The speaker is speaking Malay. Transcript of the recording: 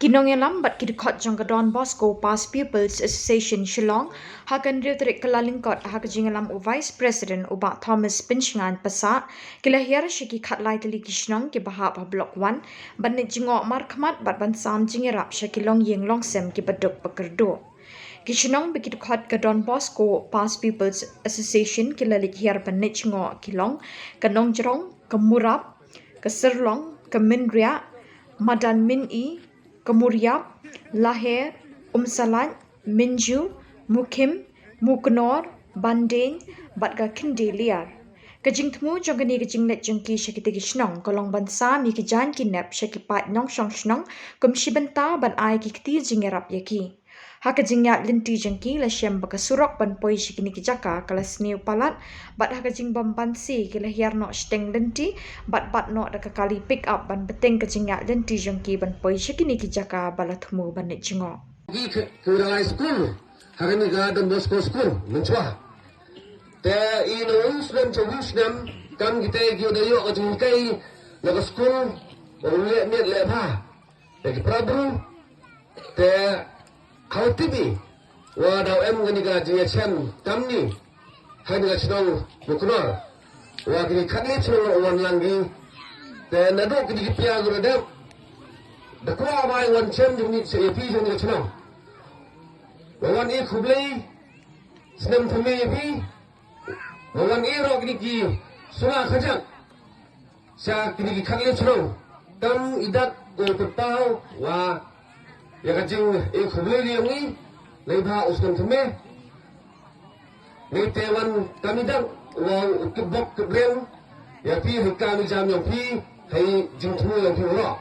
Nongialam bat dkhot jong Bosco Past Pupils Association Shillong hakan tarik Kyllalyngkot hak Jingialam Vice President BahThomas Pynshngain Passah Hiar shiki tylli Shnong kiba block 1 ban jngoh markhmat bat bansam Jingiarap shiki longiing longsem kiba bakyrduh. Shnong dkhot Bosco Past Pupils Association Hiar ban jngoh Shillong Nongjrong Moorap Syrlong Mynriah Madan-myn-I Mooriap, Hiar, Umsalait, Mynju, Mookhim, Mooknor, Banding, batga kinde liar. Kajing temu jongani kajing let jongki shakiti Shnong kolong bansa mi kijan kinep shakipat Nongjrong Shnong kumshi benta ban ai kikti jingiarap yaki. Haka jingyat linti jongki la shem baka surok ban poi shikini kijaka kala sniu palat bat haka jing bambansi kila hiar no steng linti bat no daka kali pick up ban beteng kajingyat linti jongki ban poi shikini kijaka bala thumu ban jngoh. Kurangai school hari ni ga dan Bosco school mencuah. Te ino Islam Islam kan kita kiodayo kajingkai laga school oleh ni lepa. Lagi Prabu te kau tibi, wadah gani gaji chen tamni, hai ni Shnong Mooknor, wah kini kali Shnong wan langgi, dan nado kini kipiah guna dem, dakwa mai wan chen jumni sepi jumni Shnong, wan I kublai, senam thumi pi, wan I rok kini ki sunah kajang, saya kini kali Shnong, tam idat bertau wah. Ya kajing kublai dia ni, lebih uskan theme, ni tewan kami dah wang kebok kebrem, ya pi hikam jam yang pi, hai jingtu yang pi orang.